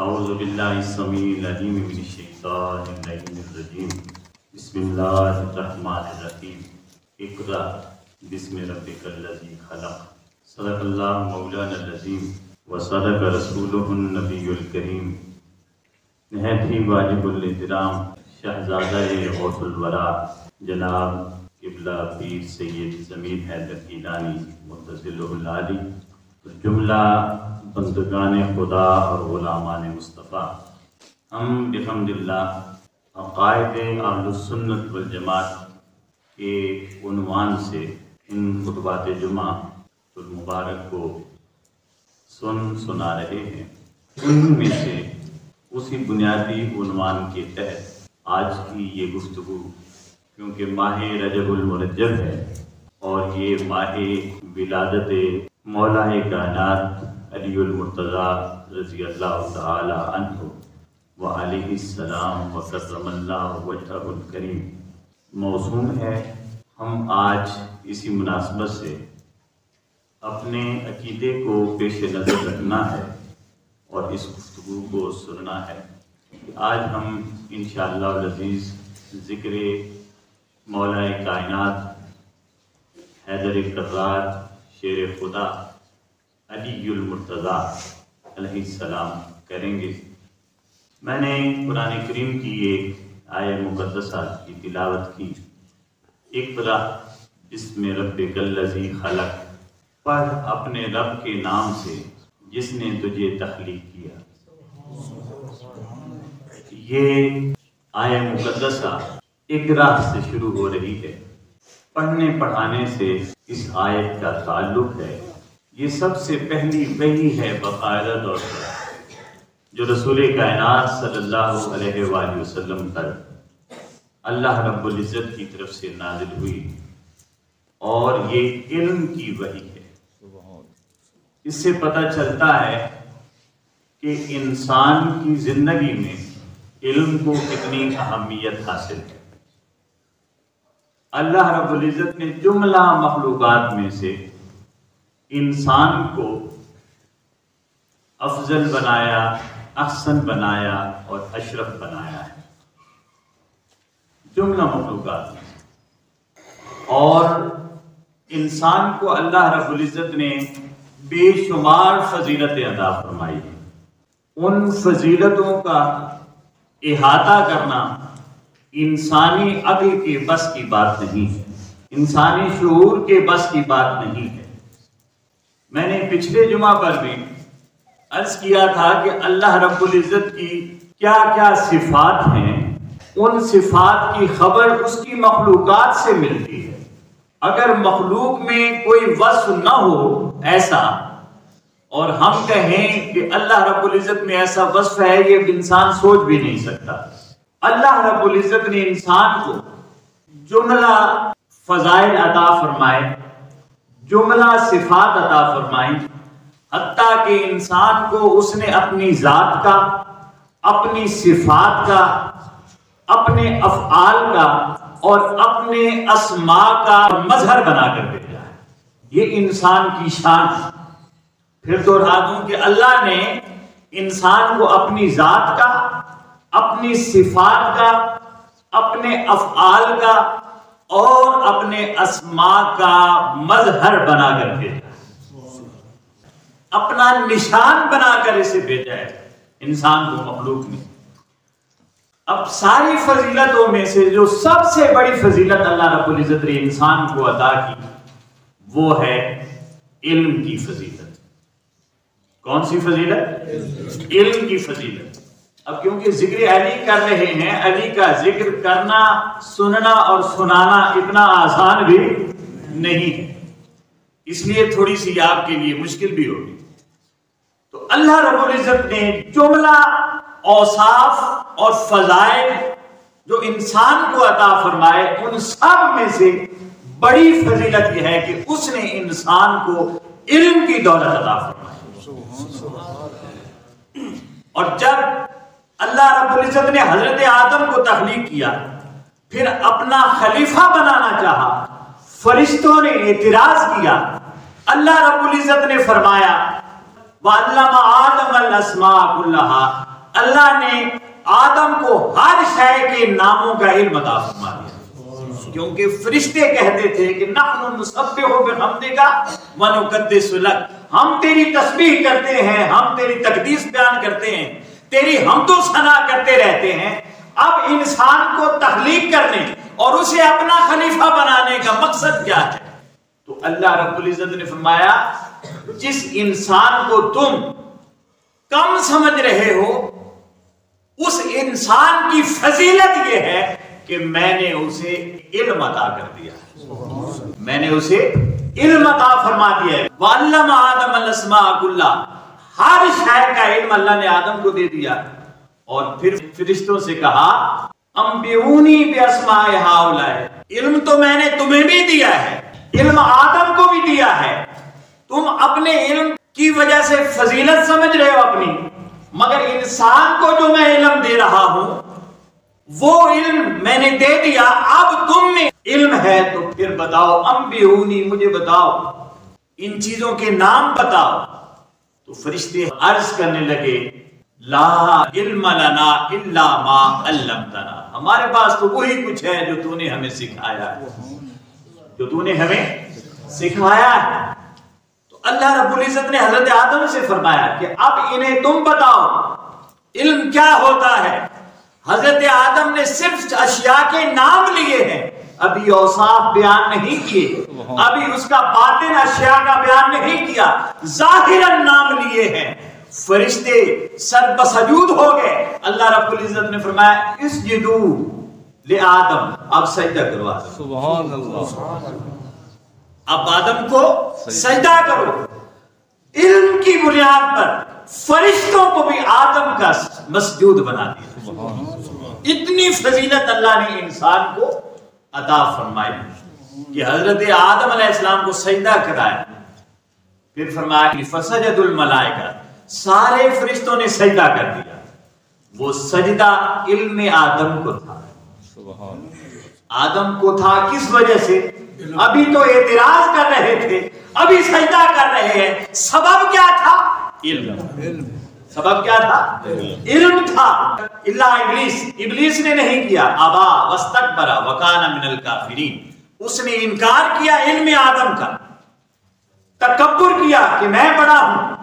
اعوذ باللہ السمیع العلیم من الشیطان اللعین الرجیم بسم اللہ الرحمن الرحیم اقرأ بسم ربک الذی خلق صدق اللہ مولانا العظیم وصدق رسولہ النبی الکریم نہایت ہی واجب الاحترام شہزادہ غوث الورا جناب قبلہ پیر سید ضمیر حیدر گیلانی متصل العالی جملہ بندگان خدا اور غلامان مصطفیٰ، ہم بحمد اللہ عقائد اہل السنت والجماعت کے عنوان سے ان خطبات جمعہ المبارک کو سنا رہے ہیں۔ ان میں سے اسی بنیادی عنوان کے تحت آج کی یہ گفتگو، کیونکہ ماہ رجب المرجب ہے اور یہ ماہ ولادت مولا کائنات علی المرتضی رضی اللہ تعالی عنہ وعلیہ السلام وکرم اللہ وجہہ الکریم موسوم ہے، ہم آج اسی مناسبت سے اپنے عقیدے کو پیش نظر رکھنا ہے اور اس گفتگو کو سننا ہے۔ آج ہم انشاءاللہ العزیز ذکر مولا کائنات حیدر کرار شیر خدا علی المرتضی علیہ السلام کریں گے۔ میں نے قرآن کریم کی ایک آیہ مقدسہ کی تلاوت کی، اقرأ بسم ربک الذی خلق، پڑھ اپنے رب کے نام سے جس نے تجھے تخلیق کیا۔ یہ آیہ مقدسہ اقرأ سے شروع ہو رہی ہے، پڑھنے پڑھانے سے اس آیت کا تعلق ہے۔ یہ سب سے پہلی وحی ہے باقاعدہ طور پر جو رسول کائنات صلی اللہ علیہ وآلہ وسلم پر اللہ رب العزت کی طرف سے نازل ہوئی، اور یہ علم کی وحی ہے۔ اس سے پتہ چلتا ہے کہ انسان کی زندگی میں علم کو کتنی اہمیت حاصل ہے۔ اللہ رب العزت نے جملہ مخلوقات میں سے انسان کو افضل بنایا، احسن بنایا اور اشرف بنایا ہے، جملہ مخلوقات میں۔ اور انسان کو اللہ رب العزت نے بے شمار فضیلتیں عطا فرمائی ہیں۔ ان فضیلتوں کا احاطہ کرنا انسانی عقل کے بس کی بات نہیں ہے، انسانی شعور کے بس کی بات نہیں ہے۔ میں نے پچھلے جمعہ پر بھی عرض کیا تھا کہ اللہ رب العزت کی کیا کیا صفات ہیں، ان صفات کی خبر اس کی مخلوقات سے ملتی ہے۔ اگر مخلوق میں کوئی وصف نہ ہو ایسا، اور ہم کہیں کہ اللہ رب العزت میں ایسا وصف ہے، یہ انسان سوچ بھی نہیں سکتا۔ اللہ رب العزت نے انسان کو جملہ فضائل عطا فرمائے، جملہ صفات عطا فرمائی، حتیٰ کہ انسان کو اس نے اپنی ذات کا، اپنی صفات کا، اپنے افعال کا اور اپنے اسماء کا مظہر بنا کر بھیجا ہے۔ یہ انسان کی شان ہے۔ پھر دوہرا دوں کہ اللہ نے انسان کو اپنی ذات کا، اپنی صفات کا، اپنے افعال کا اور اپنے اسماء کا مظہر بنا کر بھیجا، اپنا نشان بنا کر اسے بھیجا ہے انسان کو مخلوق میں۔ اب ساری فضیلتوں میں سے جو سب سے بڑی فضیلت اللہ رب العزت نے انسان کو عطا کی وہ ہے علم کی فضیلت۔ کون سی فضیلت؟ علم کی فضیلت۔ اب کیونکہ ذکر علی کر رہے ہیں، علی کا ذکر کرنا، سننا اور سنانا اتنا آسان بھی نہیں ہے، اس لیے تھوڑی سی آپ کے لیے مشکل بھی ہوگی۔ تو اللہ رب العزت نے جملہ اوصاف اور فضائل جو انسان کو عطا فرمائے، ان سب میں سے بڑی فضیلت یہ ہے کہ اس نے انسان کو علم کی دولت عطا فرمائی۔ اور جب اللہ رب العزت نے حضرت آدم کو تخلیق کیا، پھر اپنا خلیفہ بنانا چاہا، فرشتوں نے اعتراض کیا، اللہ رب العزت نے فرمایا وَعَلَّمَ آدَمَ الْأَسْمَاءَ كُلَّهَا، اللہ نے آدم کو ہر شے کے ناموں کا علم عطا فرما دیا، کیونکہ فرشتے کہتے تھے کہ نحن نسبح بحمدک ونقدس لک، ہم تیری تسبیح کرتے ہیں، ہم تیری تقدیس بیان کرتے ہیں، تیری حمد و ثنا کرتے رہتے ہیں۔ اب انسان کو تخلیق کرنے اور اسے اپنا خلیفہ بنانے کا مقصد کیا ہے؟ تو اللہ رب العزت نے فرمایا جس انسان کو تم کم سمجھ رہے ہو اس انسان کی فضیلت یہ ہے کہ میں نے اسے علم عطا کر دیا، میں نے اسے علم عطا فرما دیا ہے۔ وَعَلَّمَ آدَمَ الْأَسْمَاءَ كُلَّهَا، ہر شے کا علم اللہ نے آدم کو دے دیا، اور پھر فرشتوں سے کہا انبئونی بِأَسْمَاءِ هَؤُلَاءِ، علم تو میں نے تمہیں بھی دیا ہے، علم آدم کو بھی دیا ہے، تم اپنے علم کی وجہ سے فضیلت سمجھ رہے ہو اپنی، مگر انسان کو جو میں علم دے رہا ہوں وہ علم میں نے دے دیا، اب تم میں علم ہے تو پھر بتاؤ، انبئونی، مجھے بتاؤ، ان چیزوں کے نام بتاؤ۔ تو فرشتے عرض کرنے لگے لا علم لنا الا ما علمتنا، ہمارے پاس تو وہی کچھ ہے جو تو نے ہمیں سکھایا ہے، جو تو نے ہمیں سکھایا ہے۔ تو اللہ رب العزت نے حضرت آدم سے فرمایا کہ اب انہیں تم بتاؤ علم کیا ہوتا ہے۔ حضرت آدم نے صرف اشیاء کے نام لیے ہیں، ابھی اوصاف بیان نہیں کیے، ابھی اس کا باطن اشیاء کا بیان نہیں کیا، ظاہراً نام لیے ہیں۔ فرشتے سر بسجود ہو گئے، اللہ رب العزت نے فرمایا اسجدو لآدم، اب سجدہ کرو آدم، سبحان اللہ، اب آدم کو سجدہ کرو۔ علم کی بنیاد پر فرشتوں کو بھی آدم کا مسجود بنا دیا، اتنی فضیلت اللہ نے انسان کو عطا فرمائی کہ حضرت آدم علیہ السلام کو سجدہ کرایا، پھر فرمایا کہ فسجد الملائکہ، سارے فرشتوں نے سجدہ کر دیا۔ وہ سجدہ علم آدم کو تھا، آدم کو تھا کس وجہ سے؟ ابھی تو اعتراض کر رہے تھے، ابھی سجدہ کر رہے ہیں، سبب کیا تھا؟ علم۔ سبب کیا تھا؟ علم تھا۔ الا ابلیس، ابلیس نے نہیں کیا، ابا واستکبر وکان من الکافرین، اس نے انکار کیا علم آدم کا، تکبر کیا کہ میں بڑا ہوں،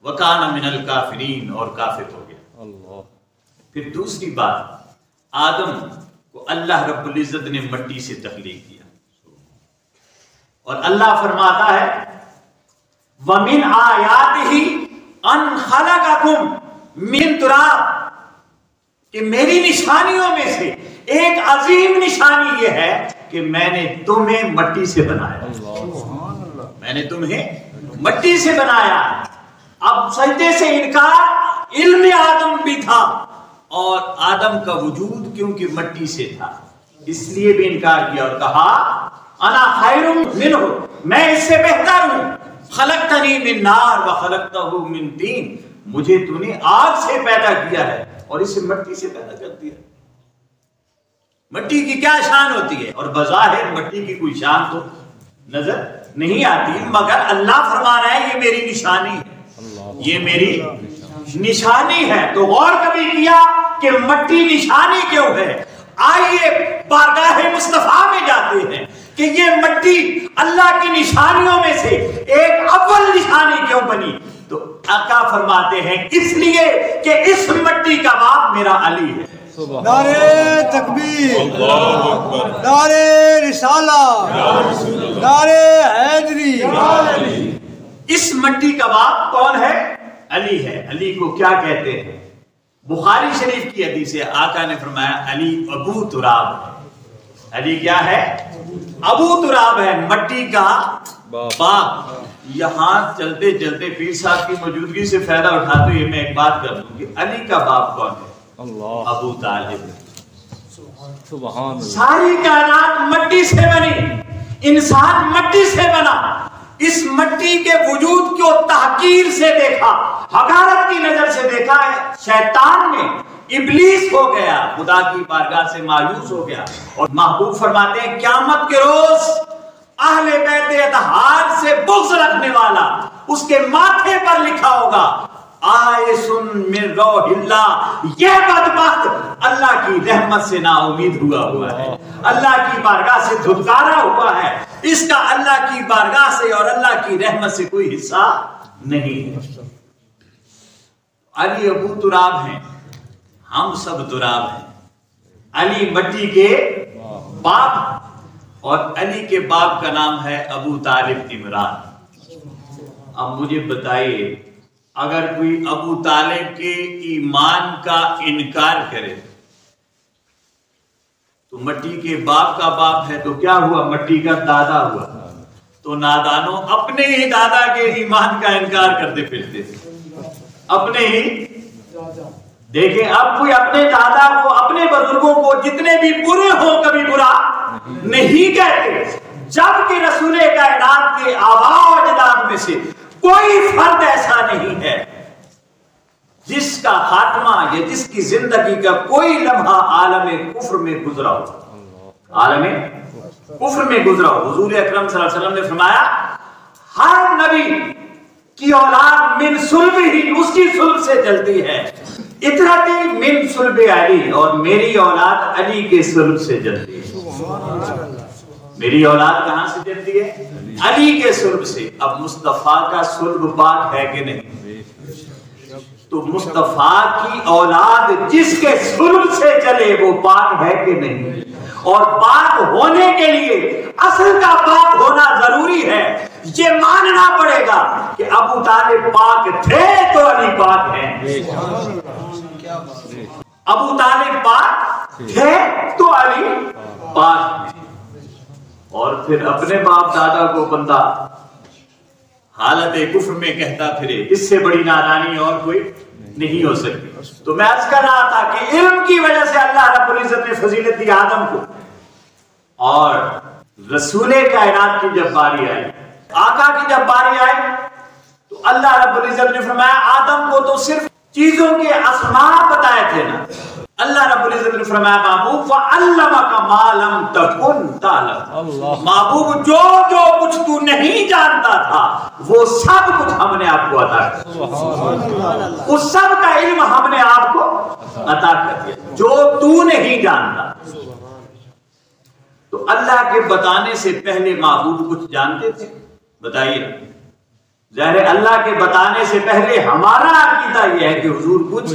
وکان من الکافرین، اور کافر ہو گیا۔ پھر دوسری بات، آدم کو اللہ رب العزت نے مٹی سے تخلیق کیا، اور اللہ فرماتا ہے وَمِنْ آیَاتِهِ أَنْ خَلَقَكُمْ مِنْ تُرَابٍ، کہ میری نشانیوں میں سے ایک عظیم نشانی یہ ہے کہ میں نے تمہیں مٹی سے بنایا، میں نے تمہیں مٹی سے بنایا۔ اب سجدے سے انکار، علم آدم بھی تھا اور آدم کا وجود کیونکہ مٹی سے تھا اس لیے بھی انکار کیا، اور کہا انا خیر منہ، میں اس سے بہتر ہوں، خلقتنی من نار وخلقتہ من طین، مجھے تو نے آگ سے پیدا کیا ہے اور اسے مٹی سے پیدا کر دیا۔ مٹی کی کیا شان ہوتی ہے؟ اور بظاہر مٹی کی کوئی شان تو نظر نہیں آتی، مگر اللہ فرما رہا ہے یہ میری نشانی ہے، یہ میری نشانی ہے۔ تو غور کبھی کیا کہ مٹی نشانی کیوں ہے؟ آئیے بارگاہ مصطفیٰ میں جاتے ہیں کہ یہ مٹی اللہ کی نشانیوں میں سے ایک اول نشانی کیوں بنی؟ تو آقا فرماتے ہیں اس لیے کہ اس مٹی کا باپ میرا علی ہے۔ نعرہ تکبیر، نعرہ رسالہ، نعرہ حیدری۔ اس مٹی کا باپ کون ہے؟ علی ہے۔ علی کو کیا کہتے ہیں؟ بخاری شریف کی حدیث ہے، آقا نے فرمایا علی ابو تراب ہے۔ علی کیا ہے؟ ابو تراب ہے، مٹی کا باپ۔ یہاں چلتے چلتے پیر صاحب کی موجودگی سے فائدہ اٹھاتے ہوئے میں ایک بات کر دوں کہ علی کا باپ کون ہے؟ ابو طالب۔ ساری کائنات مٹی سے بنی، انسان مٹی سے بنا، اس مٹی کے وجود کو تحقیر سے دیکھا، حقارت کی نظر سے دیکھا ہے شیطان نے، ابلیس ہو گیا، خدا کی بارگاہ سے مایوس ہو گیا۔ اور محبوب فرماتے ہیں قیامت کے روز اہل بیت اطہار سے بغض رکھنے والا اس کے ماتھے پر لکھا ہوگا آئسن من روح اللہ، یہ بدبخت اللہ کی رحمت سے نا امید ہوا ہے، اللہ کی بارگاہ سے دھتکارا ہوا ہے، اس کا اللہ کی بارگاہ سے اور اللہ کی رحمت سے کوئی حصہ نہیں ہے۔ علی ابو تراب ہیں، ہم سب تراب ہیں۔ علی مٹی کے باپ اور علی کے باپ کا نام ہے ابو طالب عمران۔ اب مجھے بتائیے اگر کوئی ابو طالب کے ایمان کا انکار کرے تو مٹی کے باپ کا باپ ہے تو کیا ہوا؟ مٹی کا دادا ہوا۔ تو نادانوں اپنے ہی دادا کے ایمان کا انکار کرتے پھرتے تھے، اپنے ہی۔ دیکھیں اب کوئی اپنے دادا کو، اپنے بزرگوں کو جتنے بھی برے ہوں کبھی برا نہیں کہتے، جبکہ رسول کائنات کے آباء و اجداد میں سے کوئی فرد ایسا نہیں ہے جس کا خاتمہ یا جس کی زندگی کا کوئی لمحہ عالم کفر میں گزرا ہو، عالم کفر میں گزرا ہو۔ حضور اکرم صلی اللہ علیہ وسلم نے فرمایا ہر نبی کی اولاد من صلب ہی، اس کی صلب سے جلتی ہے، اطرتی من صلب علی، اور میری اولاد علی کے صلب سے جلتی ہے۔ میری اولاد کہاں سے جلتی ہے؟ علی کے صلب سے۔ اب مصطفیٰ کا صلب پاک ہے کہ نہیں؟ تو مصطفیٰ کی اولاد جس کے صلب سے چلے وہ پاک ہے کہ نہیں؟ اور پاک ہونے کے لیے اصل کا پاک ہونا ضروری ہے، یہ ماننا پڑے گا کہ ابو طالب پاک تھے تو علی پاک ہیں، ابو طالب پاک تھے تو علی پاک ہیں۔ اور پھر اپنے باپ دادا کو بندہ حالت کفر میں کہتا پھرے، اس سے بڑی نادانی اور کوئی نہیں ہو سکتی۔ تو میں عرض کر رہا تھا کہ علم کی وجہ سے اللہ رب العزت نے فضیلت دی آدم کو، اور رسول کائنات کی جب باری آئی، آقا کی جب باری آئی تو اللہ رب العزت نے فرمایا آدم کو تو صرف چیزوں کے اسماء بتائے تھے نا، اللہ رب العزت نے فرمایا محبوب وَعَلَّمَكَ مَا لَمْ تَكُنْ تَعْلَمُ، محبوب جو جو کچھ تو نہیں جانتا تھا وہ سب کچھ ہم نے آپ کو عطا کر دیا، اس سب کا علم ہم نے آپ کو عطا کر دیا جو تو نہیں جانتا۔ تو اللہ کے بتانے سے پہلے محبوب کچھ جانتے تھے؟ بتائیے۔ ظاہر اللہ کے بتانے سے پہلے ہمارا عقیدہ یہ ہے کہ حضور کچھ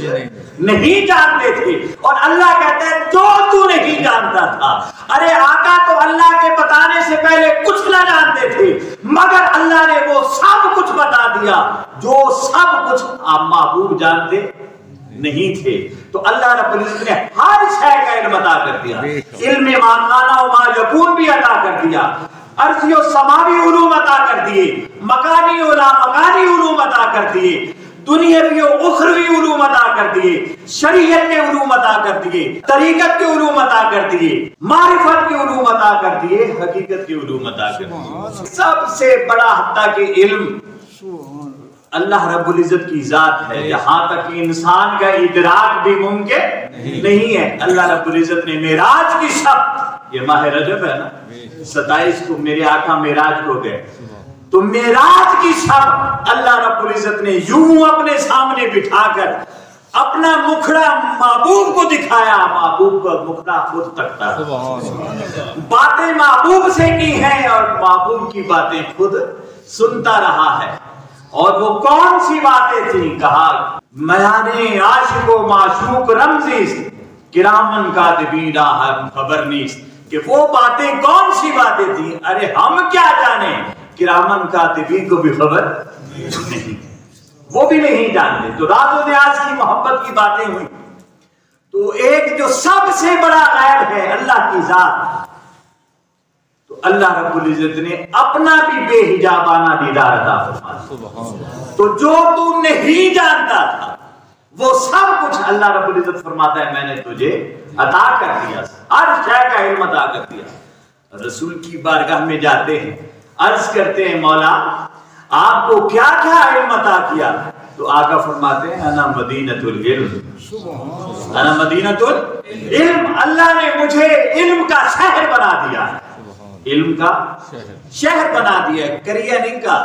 نہیں جانتے تھے، اور اللہ کہتا ہے جو تو نہیں جانتا تھا۔ ارے آقا تو اللہ کے بتانے سے پہلے کچھ نہ جانتے تھے، مگر اللہ نے وہ سب کچھ بتا دیا جو سب کچھ آپ محبوب جانتے نہیں تھے۔ تو اللہ رب العزت نے ہر شے کا علم عطا کر دیا، علم ما کان و ما یکون بھی عطا کر دیا، ارضی و سماوی علوم عطا کر دیے، مکانی و لا مکانی علوم عطا کر دیے، دنیاوی و اخروی علوم عطا کر دیے، شریعت کے علوم عطا کر دیے، طریقت کے علوم عطا کر دیے، معرفت کے علوم عطا کر دیے، حقیقت کے علوم عطا کر دیے۔ سب سے بڑا حتیٰ کہ علم اللہ رب العزت کی ذات ہے، جہاں تک انسان کا ادراک بھی ممکن نہیں ہے۔ اللہ رب العزت نے معراج کی شب، یہ ماہ رجب ہے نا، 27 کو میرے آقا معراج کو گئے، تو معراج کی شب اللہ رب العزت نے یوں اپنے سامنے بٹھا کر اپنا مکھڑا محبوب کو دکھایا، محبوب کا مکھڑا خود تکتا ہے، باتیں محبوب سے کی ہیں اور محبوب کی باتیں خود سنتا رہا ہے۔ اور وہ کون سی باتیں تھیں؟ کہا میانے عاشق و معشوق رمزیست کرامن کاتبین خبر نیست، کہ وہ باتیں کون سی باتیں تھیں؟ ارے ہم کیا جانے، کرامن کاتبین کو بھی خبر نہیں، وہ بھی نہیں جانتے۔ تو راز و نیاز کی محبت کی باتیں ہوئی۔ تو ایک جو سب سے بڑا غیب ہے اللہ کی ذات، تو اللہ رب العزت نے اپنا بھی بے حجابانہ دیدار عطا فرمایا۔ تو جو تو نہیں جانتا تھا وہ سب کچھ اللہ رب العزت فرماتا ہے میں نے تجھے عطا کر دیا، ہر شے کا علم عطا کر دیا۔ رسول کی بارگاہ میں جاتے ہیں، عرض کرتے ہیں مولا آپ کو کیا کیا علم عطا کیا؟ تو آقا فرماتے ہیں انا مدینۃ العلم، انا مدینۃ العلم، اللہ نے مجھے علم کا شہر بنا دیا، علم کا شہر بنا دیا، کریا نہیں کا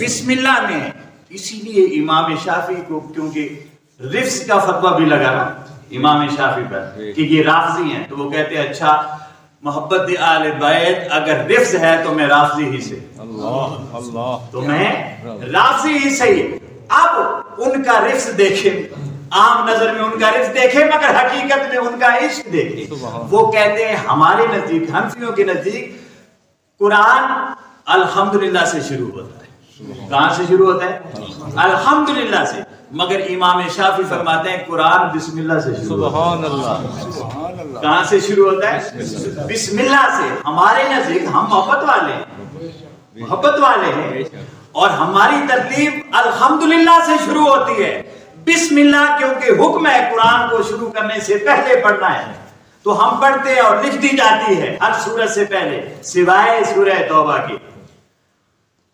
بسم اللہ میں ہے. اسی لیے امام شافعی کو کیونکہ رفض کا فتویٰ بھی لگا نا امام شافعی پر کہ یہ رافضی ہیں، تو وہ کہتے ہیں اچھا محبت آل بیت اگر رفض ہے تو میں رافضی ہی سے، تو میں رافضی ہی صحیح. اب ان کا رفض دیکھیں، عام نظر میں ان کا رفض دیکھیں مگر حقیقت میں ان کا عشق دیکھیں. وہ کہتے ہیں ہمارے نزدیک، حنفیوں کے نزدیک قرآن الحمدللہ سے شروع ہوتا ہے. کہاں سے شروع ہوتا ہے؟ الحمدللہ سے. مگر امام شافعی فرماتے ہیں قرآن بسم اللہ سے شروع ہوتا ہے. سبحان اللہ. کہاں سے شروع ہوتا ہے؟ بسم اللہ سے. ہمارے نزدیک ہم محبت والے ہیں اور ہماری ترتیب الحمدللہ سے شروع ہوتی ہے. بسم اللہ کیونکہ حکم ہے قرآن کو شروع کرنے سے پہلے پڑھنا ہے، تو ہم پڑھتے ہیں اور لکھ دی جاتی ہے ہر سورت سے پہلے سوائے سورہ توبہ کی.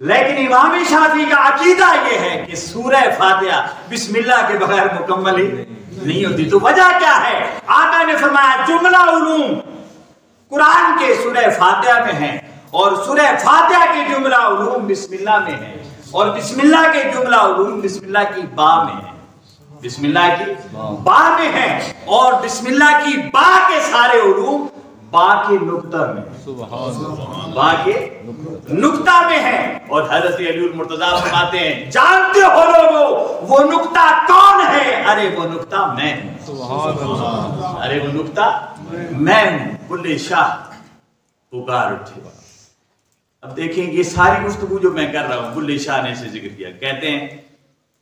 لیکن امام شافعی کا عقیدہ یہ ہے کہ سورہ فاتحہ بسم اللہ کے بغیر مکمل ہی نہیں ہوتی. تو وجہ کیا ہے؟ آقا نے فرمایا جملہ علوم قرآن کے سورہ فاتحہ میں ہیں اور سورہ فاتحہ کے جملہ علوم بسم اللہ میں ہیں اور بسم اللہ کے جملہ علوم بسم اللہ کی با میں ہیں. بسم اللہ کی با میں ہیں اور بسم اللہ کی با کے سارے علوم با کے نقطہ میں، با کے نقطہ میں ہیں. اور حضرت علی المرتضیٰ فرماتے ہیں جانتے ہو لوگو وہ نقطہ کون ہے؟ ارے وہ نقطہ میں ہوں. ارے وہ نقطہ میں ہوں. بلے شاہ پکار اٹھے. اب دیکھیں یہ ساری گفتگو جو میں کر رہا ہوں بلے شاہ نے سے ذکر کیا. کہتے ہیں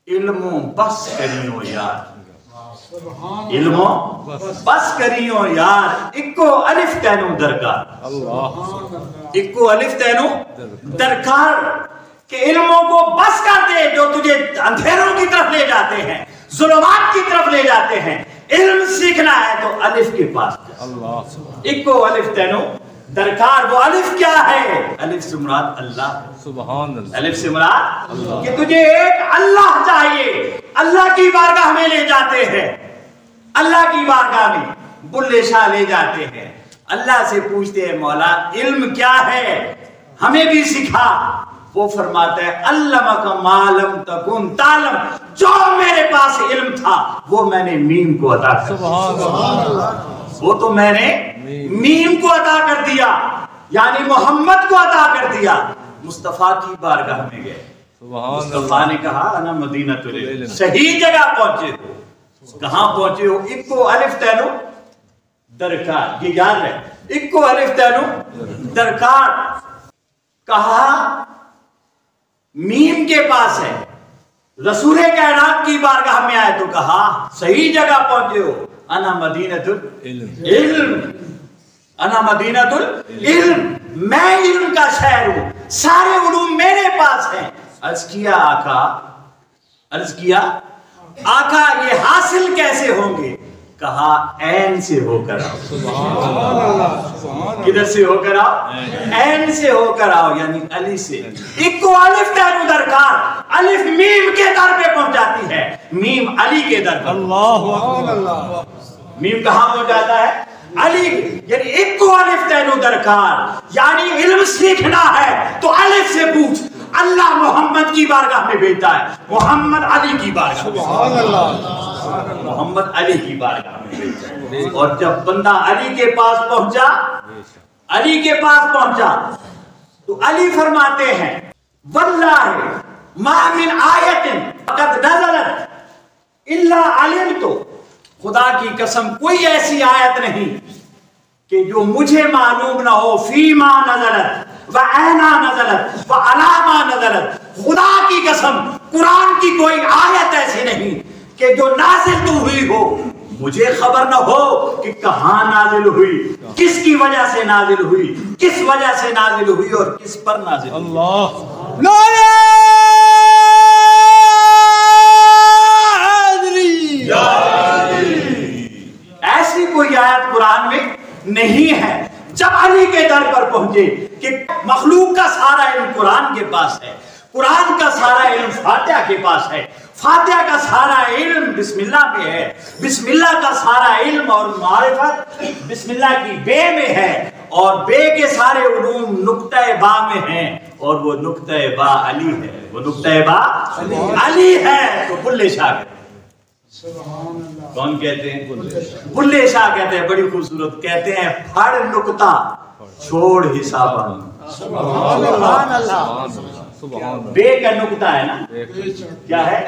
علموں بس کریوں یار، علموں بس کریوں یار، اکو الف تینوں درکار. اکو الف تینوں درکار کہ علموں کو بس کر دے جو تجھے اندھیروں کی طرف لے جاتے ہیں، ظلمات کی طرف لے جاتے ہیں. علم سیکھنا ہے تو الف کے پاس جا. اکو الف تینوں درکار. وہ الف کیا ہے؟ الف سے مراد اللہ. سبحان اللہ. الف سے مراد کہ تجھے ایک اللہ چاہیے. اللہ کی بارگاہ میں لے جاتے ہیں، اللہ کی بارگاہ میں بلے شاہ لے جاتے ہیں. اللہ سے پوچھتے ہیں مولا علم کیا ہے، ہمیں بھی سکھا. وہ فرماتا ہے علمک ما لم تکن تعلم، جو میرے پاس علم تھا وہ میں نے میم کو عطا کر دیا. وہ تو میں نے میم کو عطا کر دیا، یعنی محمد کو عطا کر دیا. مصطفیٰ کی بارگاہ میں گئے، مصطفیٰ نے کہا انا مدینۃ العلم. صحیح جگہ پہنچے ہو. کہاں پہنچے ہو؟ اکو الف تینوں درکار. یہ یاد ہے اکو الف تینوں درکار. کہا میم کے پاس ہے. رسول کائنات کی بارگاہ میں آئے تو کہا صحیح جگہ پہنچے ہو. انا مدینۃ العلم، انا مدینۃ العلم، میں علم کا شہر ہوں، سارے علوم میرے پاس ہیں. عرض کیا آقا یہ حاصل کیسے ہوں گے؟ کہا عین سے ہو کر آؤ. کدھر سے ہو کر آؤ؟ عین سے ہو کر آؤ، یعنی علی سے. اکو الف تینوں درکار. الف میم کے در پہ پہنچاتی ہے، میم علی کے در پر. میم کہاں پہنچاتا ہے؟ علی. یعنی اکو الف تینوں درکار، یعنی علم سیکھنا ہے تو الف سے پوچھ. اللہ محمد کی بارگاہ میں بھیجتا ہے، محمد علی کی بارگاہ میں، محمد علی کی بارگاہ میں بھیجتا ہے. اور جب بندہ علی کے پاس پہنچا تو علی فرماتے ہیں واللہ ما من آیت قد نزلت الا علمت. خدا کی قسم کوئی ایسی آیت نہیں کہ جو مجھے معلوم نہ ہو. فیما نزلت وَأَيْنَا نَزَلَتْ وَعَلَامَا نَزَلَتْ. خدا کی قسم قرآن کی کوئی آیت ایسی نہیں کہ جو نازل تو ہوئی ہو مجھے خبر نہ ہو کہ کہاں نازل ہوئی، کس کی وجہ سے نازل ہوئی، کس وجہ سے نازل ہوئی اور کس پر نازل ہوئی. اللہ نعرہ حیدری. ایسی کوئی آیت قرآن میں نہیں ہے. جب علی کے در پر پہنچے کہ مخلوق کا سارا علم قرآن کے پاس ہے، قرآن کا سارا علم فاتحہ کے پاس ہے، فاتحہ کا سارا علم بسم اللہ میں ہے، بسم اللہ کا سارا علم اور معرفت بسم اللہ کی بے میں ہے، اور بے کے سارے علوم نقطہ با میں ہیں اور وہ نقطہ با علی ہے، وہ نقطہ با علی ہے۔ تو بلے شاہ کہتے ہیں، کون کہتے ہیں؟ بلے شاہ کہتے ہیں، بڑی خوبصورت کہتے ہیں، پھڑ نقطہ چھوڑ حسابان۔ سبحان اللہ، بے کا نقطہ ہے نا، کیا ہے؟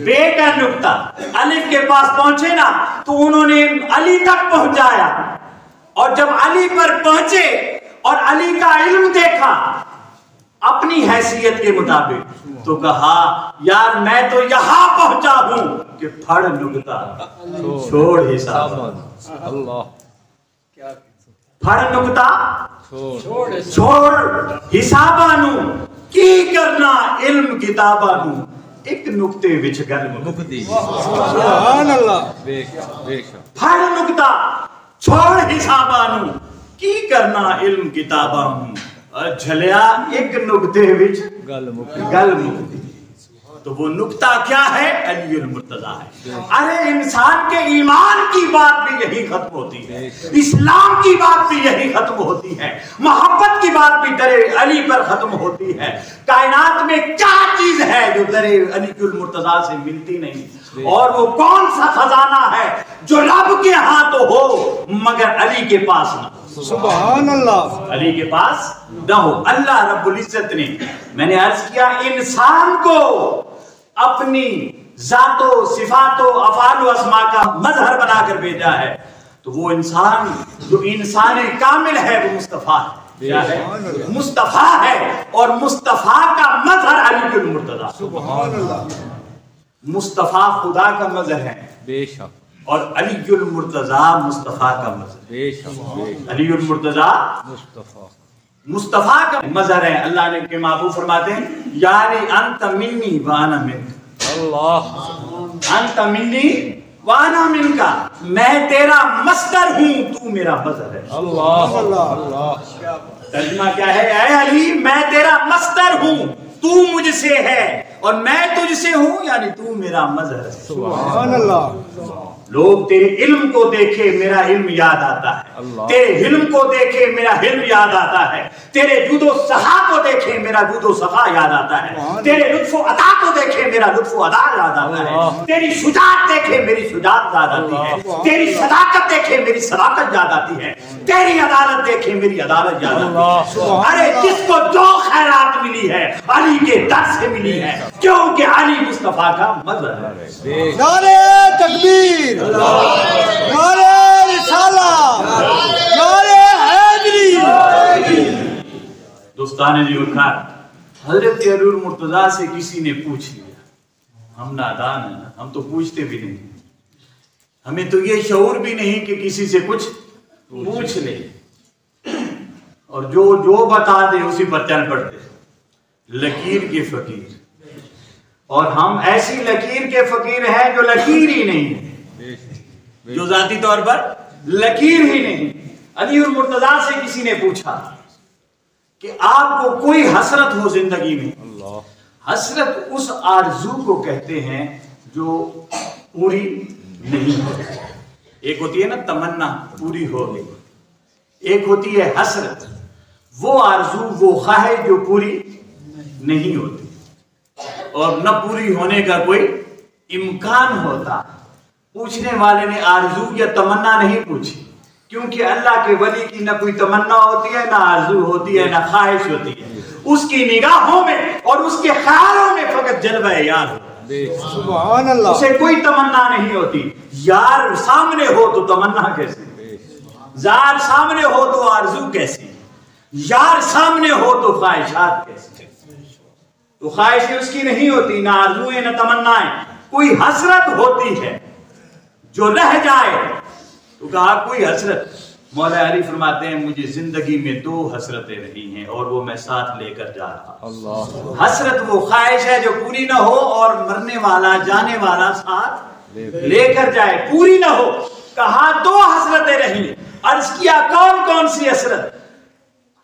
بے کا نقطہ۔ الف کے پاس پہنچے نا تو انہوں نے علی تک پہنچایا، اور جب علی پر پہنچے اور علی کا علم دیکھا اپنی حیثیت کے مطابق تو کہا یار میں تو یہاں پہنچا ہوں کہ پھڑ نقطہ چھوڑ حساب، پھڑ نقطہ چھوڑ حسابانو کی کرنا علم کتابانو ایک نقطے وچ گل مکدی۔ سبحان اللہ، پھڑ نقطہ چھوڑ حسابانو کی کرنا علم کتابانو جھلیا ایک نقطے وچ گل مکدی۔ تو وہ نقطہ کیا ہے؟ علی المرتضیٰ ہے۔ ارے انسان کے ایمان کی بات بھی یہی ختم ہوتی ہے، اسلام کی بات بھی یہی ختم ہوتی ہے، محبت کی بات بھی در علی پر ختم ہوتی ہے۔ کائنات میں کیا چیز ہے جو در علی المرتضیٰ سے ملتی نہیں؟ اور وہ کون سا خزانہ ہے جو رب کے ہاں تو ہو مگر علی کے پاس نہ؟ سبحان اللہ، علی کے پاس نہ ہو۔ اللہ رب العزت نے، میں نے عرض کیا، انسان کو اپنی ذات و صفات و افعال و اسماء کا مظہر بنا کر بھیجا ہے، تو وہ انسان جو انسان کامل ہے وہ مصطفیٰ ہے۔ کیا ہے؟ مصطفیٰ ہے، اور مصطفیٰ کا مظہر علی المرتضیٰ۔ سبحان اللہ، مصطفیٰ خدا کا مظہر ہے، بے شک، اور علی المرتضیٰ مصطفیٰ کا مظہر۔ بے شک، علی المرتضیٰ مصطفیٰ، مصطفیٰ کا مظہر ہے۔ اللہ نے کے محبوب فرماتے ہیں یعنی انت منی وانا منک، اللہ، انت منی وانا منک، میں تیرا مصدر ہوں تو میرا مظہر ہے۔ اللہ، اللہ، ترجمہ کیا ہے؟ اے علی میں تیرا مصدر ہوں، تو مجھ سے ہے، اور میں تجھ سے ہوں، یعنی تو میرا مظہر ہے۔ سبحان اللہ، لوگ تیرے علم کو دیکھے میرا علم یاد آتا ہے، تیرے علم کو دیکھے میرا علم یاد آتا ہے، تیرے جود و سخا کو دیکھے میرا جود و سخا یاد آتا ہے، تیرے لطف و عطا کو دیکھے میرا لطف و عطا یاد آتا ہے، تیری شجاعت دیکھے میری شجاعت یاد آتی ہے، تیری صداقت دیکھے میری صداقت یاد آتی ہے، تیری عدالت دیکھے میری عدالت یاد آتی ہے۔ ارے جس کو جو خیرات ملی ہے علی کے در سے ملی ہے، کیونکہ علی مصطفیٰ کا مظہر ہے۔ نعرے تکبیر، نعرے رسالہ، نعرے حیدری۔ دوستان جی اٹھا، حضرت علی المرتضیٰ سے کسی نے پوچھ لیا، ہم نادان ہیں، ہم تو پوچھتے بھی نہیں، ہمیں تو یہ شعور بھی نہیں کہ کسی سے کچھ پوچھ لے، اور جو بتا دے اسی پر چل پڑتے، لکیر کے فقیر۔ اور ہم ایسی لکیر کے فقیر ہیں جو لکیر ہی نہیں ہے، جو ذاتی طور پر لکیر ہی نہیں۔ علی المرتضیٰ سے کسی نے پوچھا کہ آپ کو کوئی حسرت ہو زندگی میں؟ حسرت اس آرزو کو کہتے ہیں جو پوری نہیں ہوتی۔ ایک ہوتی ہے نا تمنا پوری ہو گئی، ایک ہوتی ہے حسرت، وہ آرزو وہ خواہش جو پوری نہیں ہوتی اور نہ پوری ہونے کا کوئی امکان ہوتا۔ پوچھنے والے نے آرزو یا تمنا نہیں پوچھی، کیونکہ اللہ کے ولی کی نہ کوئی تمنا ہوتی ہے، نہ آرزو ہوتی ہے، نہ خواہش ہوتی ہے، اس کی نگاہوں میں اور اس کے خیالوں میں فقط جلوہ یار ہوتا ہے۔ سبحان اللہ، اسے کوئی تمنا نہیں ہوتی۔ یار سامنے ہو تو تمنا کیسے، یار سامنے ہو تو آرزو کیسے، یار سامنے ہو تو خواہشات کیسے؟ تو خواہشیں اس کی نہیں ہوتی، نہ آرزویں نہ تمنائیں، کوئی حسرت ہوتی ہے جو رہ جائے۔ تو کہا کوئی حسرت؟ مولا علی فرماتے ہیں مجھے زندگی میں 2 حسرتیں رہی ہیں اور وہ میں ساتھ لے کر جا رہا ہوں۔ حسرت وہ خواہش ہے جو پوری نہ ہو اور مرنے والا جانے والا ساتھ لے کر جائے، پوری نہ ہو۔ کہا 2 حسرتیں رہی، عرض کیا کون کون سی حسرت؟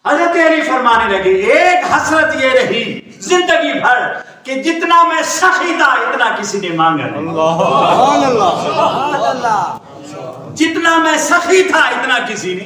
حضرت علی فرمانے لگے ایک حسرت یہ رہی زندگی بھر کہ جتنا میں سخی تھا اتنا کسی نے مانگا نہیں۔ سبحان اللہ، جتنا میں سخی تھا اتنا کسی نے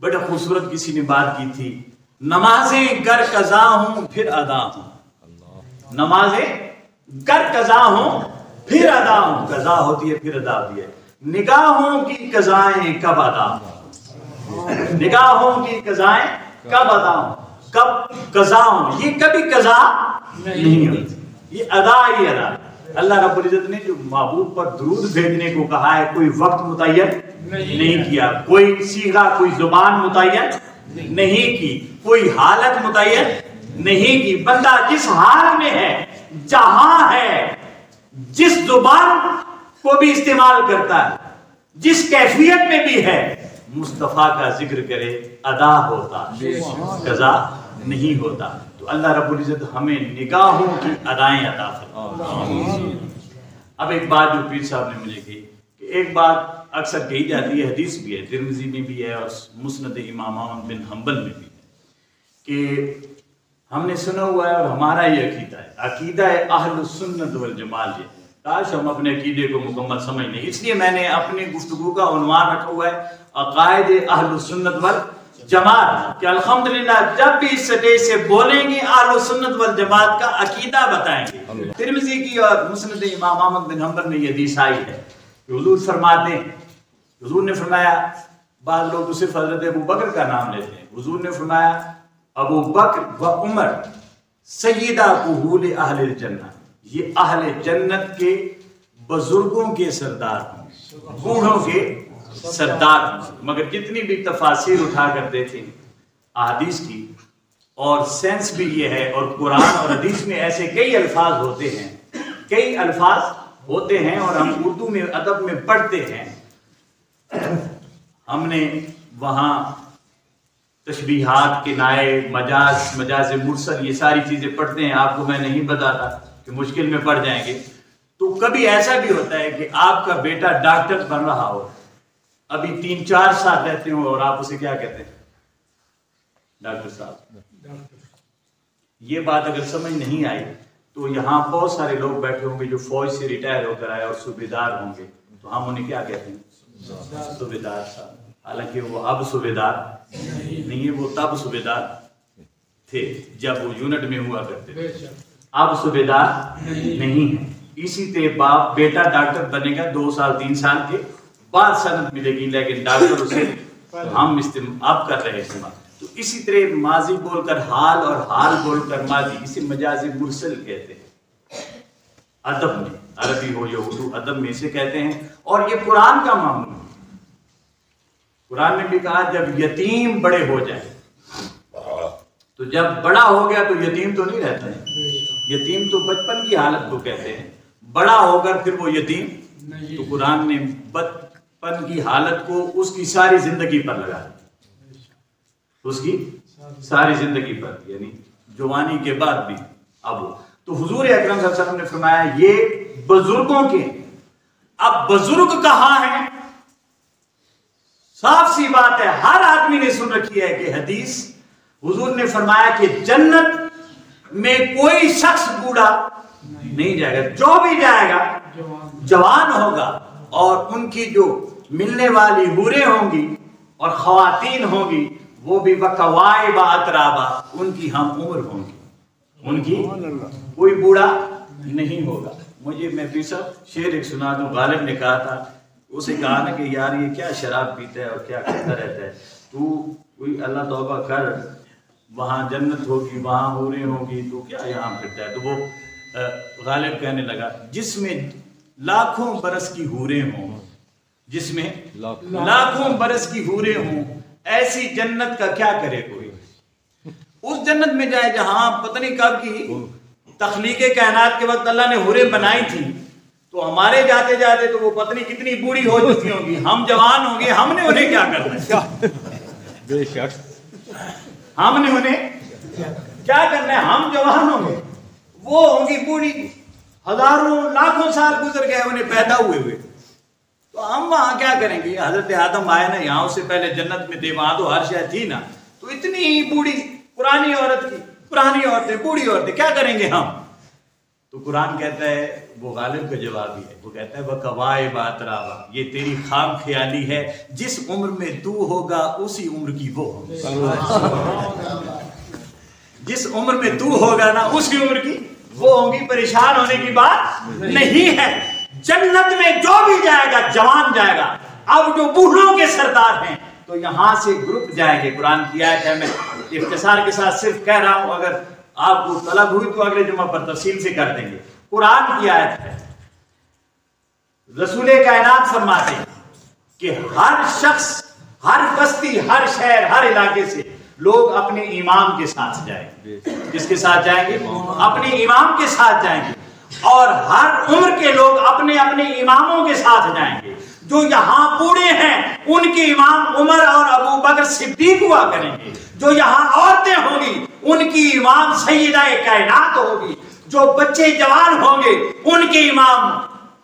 بڑا خوبصورت کسی نے بات کی تھی، نمازیں گر قضا ہوں پھر ادا ہوں، نمازیں گر قضا ہوں پھر ادا ہوں، قضا ہوتی ہے پھر ادا ہوتی ہے، نگاہوں کی قضائیں کب ادا ہوں، نگاہوں کی قضائیں کب ادا ہوں، کب قضا ہوں، یہ کبھی قضا نہیں ہوتی، یہ ادا ہی ادا۔ اللہ رب العزت نے جو محبوب پر درود بھیجنے کو کہا ہے کوئی وقت متعین نہیں کیا، کوئی صیغہ کوئی زبان متعین نہیں کی، کوئی حالت متعین نہیں کی، بندہ جس حال میں ہے، جہاں ہے، جس زبان کو بھی استعمال کرتا ہے، جس کیفیت میں بھی ہے، مصطفیٰ کا ذکر کرے ادا ہوتا، قضا نہیں ہوتا۔ تو اللہ رب العزت ہمیں نگاہوں کی ادائیں عطا فرمائے۔ اب ایک بات جو پیر صاحب نے مجھے کہی کہ ایک بات اکثر کہی جاتی ہے، حدیث بھی ہے، ترمذی میں بھی ہے اور مسند امام احمد بن حنبل میں بھی ہے، کہ ہم نے سنا ہوا ہے اور ہمارا یہ عقیدہ ہے، عقیدہ اہل السنت والجماعت، یہ کاش ہم اپنے عقیدے کو مکمل سمجھ لیں، اس لیے میں نے اپنی گفتگو کا عنوان رکھا ہوا ہے عقائد اہل السنت والجماعت، کہ الحمدللہ جب بھی اس سٹیج سے بولیں گے اہل السنت والجماعت کا عقیدہ بتائیں گے۔ ترمذی کی اور مسند امام احمد بن حنبل میں یہ حدیث آئی ہے کہ حضور فرماتے ہیں، حضور نے فرمایا، بعض لوگ تو صرف حضرت ابو بکر کا نام لیتے ہیں، حضور نے فرمایا ابو بکر و عمر سیدہ کہول اہل الجنہ، یہ اہل جنت کے بزرگوں کے سردار ہوں، بوڑھوں کے سردار ہوں۔ مگر جتنی بھی تفاسیر اٹھا کرتے تھے احادیث کی، اور سینس بھی یہ ہے، اور قرآن اور حدیث میں ایسے کئی الفاظ ہوتے ہیں، کئی الفاظ ہوتے ہیں، اور ہم اردو میں ادب میں پڑھتے ہیں، ہم نے وہاں تشبیہات، کنائے، مجاز مرسل، یہ ساری چیزیں پڑھتے ہیں، آپ کو میں نہیں بتاتا کہ مشکل میں پڑ جائیں گے۔ تو کبھی ایسا بھی ہوتا ہے کہ آپ کا بیٹا ڈاکٹر بن رہا ہو، ابھی 3-4 سال رہتے ہوں، اور آپ اسے کیا کہتے ہیں؟ ڈاکٹر صاحب۔ یہ بات اگر سمجھ نہیں آئی تو یہاں بہت سارے لوگ بیٹھے ہوں گے جو فوج سے ریٹائر ہو کر آئے اور صوبیدار ہوں گے، تو ہم انہیں کیا کہتے ہیں؟ صوبیدار صاحب۔ حالانکہ وہ اب صوبیدار نہیں ہے، وہ تب صوبیدار تھے جب وہ یونٹ میں ہوا کرتے تھے، اب صوبیدار نہیں ہے۔ اسی طرح باپ بیٹا ڈاکٹر بنے گا 2 سال 3 سال کے بعد سند ملے گی، لیکن ڈاکٹر اسے ہم اب کر رہے استعمال۔ تو اسی طرح ماضی بول کر حال اور حال بول کر ماضی، اسے مجازی مرسل کہتے ہیں ادب میں، عربی ہو یا اردو ادب میں اسے کہتے ہیں، اور یہ قرآن کا معمول ہے۔ قرآن نے بھی کہا جب یتیم بڑے ہو جائیں، تو جب بڑا ہو گیا تو یتیم تو نہیں رہتا ہے، یتیم تو بچپن کی حالت کو کہتے ہیں، بڑا ہو کر پھر وہ یتیم، تو قرآن نے بچپن کی حالت کو اس کی ساری زندگی پر لگا، اس کی ساری زندگی پر، یعنی جوانی کے بعد بھی اب وہ۔ تو حضور اکرم صلی اللہ علیہ وسلم نے فرمایا یہ بزرگوں کے، اب بزرگ کہاں ہیں؟ صاف سی بات ہے، ہر آدمی نے سن رکھی ہے کہ حدیث حضور نے فرمایا کہ جنت میں کوئی شخص بوڑھا نہیں جائے گا، جو بھی جائے گا جوان ہوگا، اور ان کی جو ملنے والی حوریں ہوں گی اور خواتین ہوں گی وہ بھی وقوائب اترابا، ان کی ہم عمر ہوں گی، ان کی کوئی بوڑھا نہیں ہوگا۔ مجھے میں بھی صاحب شعر ایک سنا دوں، غالب نے کہا تھا، اسے کہا نا کہ یار یہ کیا شراب پیتا ہے اور کیا کرتا رہتا ہے، تو کوئی اللہ توبہ کر، وہاں جنت ہوگی، وہاں حوریں ہوں گی، تو کیا یہاں پھرتا ہے؟ تو وہ غالب کہنے لگا جس میں لاکھوں برس کی حوریں ہوں، جس میں لاکھوں برس کی حوریں ہوں، ایسی جنت کا کیا کرے کوئی؟ اس جنت میں جائے جہاں پتہ نہیں کب کی تخلیق کائنات کے وقت اللہ نے حوریں بنائی تھی، تو ہمارے جاتے جاتے تو وہ پتہ نہیں کتنی بوڑھی ہو چکی ہوں گی، ہم جوان ہوں گے، ہم نے انہیں کیا کرنا ہے؟ بے شک ہم نے انہیں کیا کرنا ہے؟ ہم جوان ہوں گے، وہ ہوں گی بوڑھی، ہزاروں لاکھوں سال گزر گئے انہیں پیدا ہوئے، تو ہم وہاں کیا کریں گے؟ حضرت آدم آئے نا یہاں، اس سے پہلے جنت میں تھے، وہاں تو ہر شے تھی نا، تو اتنی بوڑھی پرانی عورت کی، پرانی عورتیں، بوڑھی عورتیں، کیا کریں گے ہم؟ تو قرآن کہتا ہے وہ غالب کا جواب ہی ہے، وہ کہتا ہے وَقَوَائِبَ أَتْرَابًا، یہ تیری خام خیالی ہے، جس عمر میں تو ہوگا اسی عمر کی وہ ہوگی، جس عمر میں تو ہوگا نا اسی عمر کی وہ ہوں گی، پریشان ہونے کی بات نہیں ہے۔ جنت میں جو بھی جائے گا جوان جائے گا، اب جو بوڑھوں کے سردار ہیں تو یہاں سے گروپ جائیں گے۔ قرآن کی آیت ہے، میں اختصار کے ساتھ صرف کہہ رہا ہوں، اگر آپ کو طلب ہوئی تو اگلے جمعہ پر تفصیل سے کر دیں گے۔ قرآن کی آیت ہے، رسول کائنات فرماتے ہیں کہ ہر شخص، ہر بستی، ہر شہر، ہر علاقے سے لوگ اپنے امام کے ساتھ جائیں گے۔ کس کے ساتھ جائیں گے؟ اپنے امام کے ساتھ جائیں گے، اور ہر عمر کے لوگ اپنے اپنے اماموں کے ساتھ جائیں گے۔ جو یہاں بوڑھے ہیں ان کے امام عمر اور ابو بکر صدیق ہوا کریں گے، جو یہاں عورتیں ہوں گی ان کی امام سیدہ کائنات ہوگی، جو بچے جوان ہوں گے ان کے امام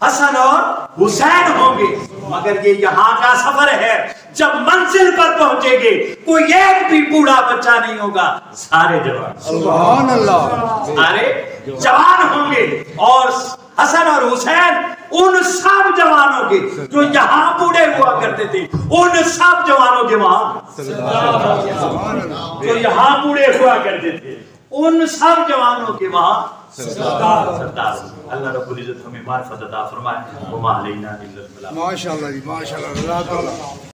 حسن اور حسین ہوں گے۔ مگر یہ یہاں کا سفر ہے، جب منزل پر پہنچے گے کوئی ایک بھی بوڑھا بچہ نہیں ہوگا، سارے جوان، سبحان اللہ، سارے جوان ہوں گے۔ اور حسن اور حسین ان سب جوانوں کے جو یہاں بوڑھے ہوا کرتے تھے، ان سب جوانوں کے وہاں جو یہاں بوڑھے ہوا کرتے تھے ان سب جوانوں کے وہاں سردار۔ اللہ رب العزت ہمیں معرفت عطا فرمائے۔ وما علینا الا البلاغ۔ ماشاء اللہ جی، ماشاء اللہ، اللہ تعالیٰ